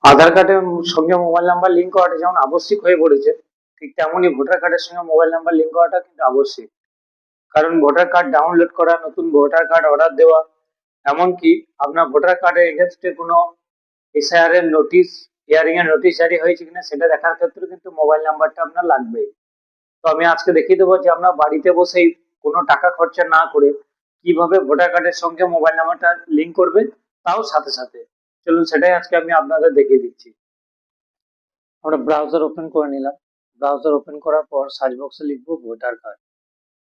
আধার কার্ডের সঙ্গে mobile number link করাটা যেমন আবশ্যিক হয়ে পড়েছে, ঠিক তেমনই ভোটার কার্ডের সঙ্গে মোবাইল নাম্বার লিঙ্ক করাটা কিন্তু আবশ্যিক। কারণ ভোটার কার্ড ডাউনলোড করা, নতুন ভোটার কার্ড অর্ডার দেওয়া, এমনকি আপনার ভোটার কার্ডের এগেনস্টে কোনো এসআইআর এর নোটিশ, হিয়ারিং এর নোটিশ জারি হয়েছে কিনা সেটা দেখার ক্ষেত্রে কিন্তু মোবাইল নাম্বারটা আপনার লাগবে। তো আমি আজকে দেখিয়ে দেবো যে আপনার বাড়িতে বসেই কোনো টাকা খরচা না করে কিভাবে ভোটার কার্ডের সঙ্গে মোবাইল নাম্বারটা লিঙ্ক করবে, তাও সাথে সাথে। চলুন সেটাই আজকে আমি আপনাদের দেখিয়ে দিচ্ছি। আমরা ব্রাউজার ওপেন করে নিলাম। ব্রাউজার ওপেন করার পর সার্চ বক্সে লিখবো ভোটার কার্ড।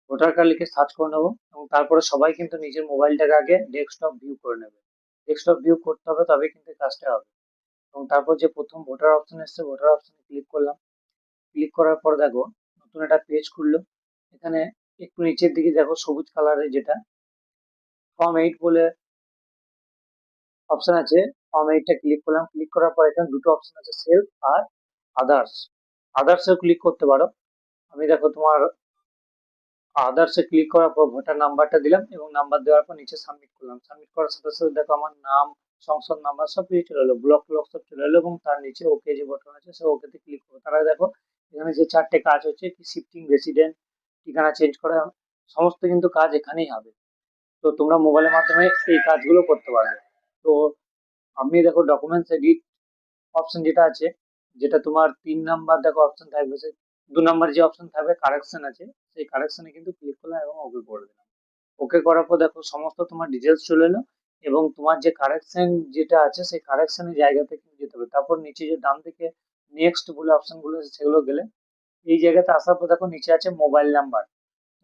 ভোটার কার্ড লিখে সার্চ করে নেবো এবং তারপরে সবাই কিন্তু নিজের মোবাইলটাকে আগে ডেস্কটপ ভিউ করে নেবে। ডেস্কটপ ভিউ করতে হবে, তবে কিন্তু কাজটা হবে। এবং তারপর যে প্রথম ভোটার অপশন এসছে, ভোটার অপশনে ক্লিক করলাম। ক্লিক করার পর দেখো নতুন একটা পেজ খুললো। এখানে একটু নিচের দিকে দেখো সবুজ কালারের যেটা ফর্ম 8 বলে অপশন আছে, ফর্ম 8টা ক্লিক করলাম। ক্লিক করার পর এখানে দুটো অপশন আছে, সেলফ আর আদার্স। আদার্সেও ক্লিক করতে পারো। আমি দেখো তোমার আদার্সে ক্লিক করার পর ভোটার নাম্বারটা দিলাম এবং নাম্বার দেওয়ার পর নিচে সাবমিট করলাম। সাবমিট করার সাথে সাথে দেখো আমার নাম, সংসদ নাম্বার সব কিছু চলে এলো, ব্লক ব্লক সব চলে এলো এবং তার নিচে ওকে যে বটন আছে সে ওকেতে ক্লিক করবো। তারা দেখো এখানে যে চারটে কাজ হচ্ছে, কি শিফটিং রেসিডেন্ট, ঠিকানা চেঞ্জ করা, সমস্ত কিন্তু কাজ এখানেই হবে। তো তোমরা মোবাইলের মাধ্যমে এই কাজগুলো করতে পারবে। তো আমি দেখো ডকুমেন্টস এডিট অপশন যেটা আছে, যেটা তোমার 3 নাম্বার দেখো অপশন থাকবে, সে 2 নাম্বার যে অপশন থাকবে কারেকশন আছে, সেই কারেকশনে কিন্তু ক্লিক করলাম এবং ওকে করে দিলাম। ওকে করার পর দেখো সমস্ত তোমার ডিটেলস চলে এলো এবং তোমার যে কারেকশন যেটা আছে সেই কারেকশনের জায়গাতে কিন্তু যেতে হবে। তারপর নিচে যে ডান দিকে নেক্সট বলে অপশন গুলো আছে সেগুলো গেলে এই জায়গাতে আসার পর দেখো নিচে আছে মোবাইল নাম্বার।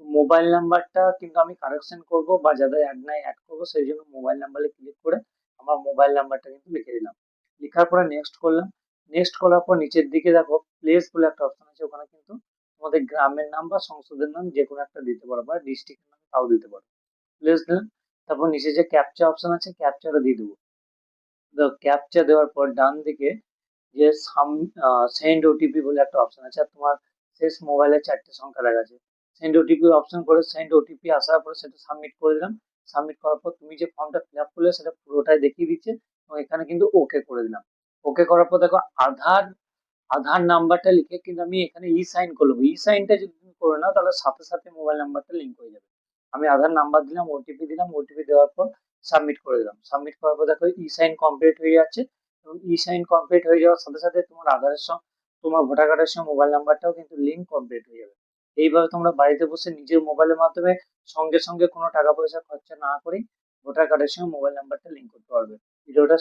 মোবাইল নাম্বারটা কিন্তু আমি কারেকশন করব বা যাদের অ্যাড নাই অ্যাড করবো, সেই জন্য মোবাইল নাম্বারে ক্লিক করে আমার মোবাইল নাম্বারটা কিন্তু লিখে দিলাম। লেখার পরে নেক্সট করলাম। নেক্সট করার পর নিচের দিকে দেখো প্লেস বলে একটা অপশন আছে, ওখানে কিন্তু তোমাদের গ্রামের নাম বা সংসদের নাম যে কোনো একটা দিতে পারো বা ডিস্ট্রিক্টের নাম তাও দিতে পারো। প্লেস দিলাম। তারপর নিচে যে ক্যাপচা অপশন আছে ক্যাপচাটা দিয়ে দেবো। ক্যাপচা দেওয়ার পর ডান দিকে যে সেন্ড ওটিপি বলে একটা অপশন আছে, আর তোমার শেষ মোবাইলে 4টে সংখ্যা দেখাচ্ছে, সেন্ড ওটিপি অপশন করে সেন্ড ওটিপি আসার পর সেটা সাবমিট করে দিলাম। সাবমিট করার পর তুমি যে ফর্মটা ফিল আপ করলে সেটা পুরোটাই দেখিয়ে দিচ্ছে এবং এখানে কিন্তু ওকে করে দিলাম। ওকে করার পর দেখো আধার, আধার নাম্বারটা লিখে কিন্তু আমি এখানে ই সাইন করবো। ই সাইনটা যদি তুমি করে নাও তাহলে সাথে সাথে মোবাইল নাম্বারটা লিঙ্ক হয়ে যাবে। আমি আধার নাম্বার দিলাম, ওটিপি দিলাম, ওটিপি দেওয়ার পর সাবমিট করে দিলাম। সাবমিট করার পর দেখো ই সাইন কমপ্লিট হয়ে যাচ্ছে এবং ই সাইন কমপ্লিট হয়ে যাওয়ার সাথে সাথে তোমার আধারের সঙ্গে, তোমার ভোটার কার্ডের সঙ্গে মোবাইল নাম্বারটাও কিন্তু লিঙ্ক কমপ্লিট হয়ে যাবে। এইভাবে তোমরা বাড়িতে বসে নিজের মোবাইলের মাধ্যমে সঙ্গে সঙ্গে কোনো টাকা পয়সা খরচা না করেই ভোটার কার্ডের সঙ্গে মোবাইল নাম্বারটা লিঙ্ক করতে পারবে। ভিডিওটা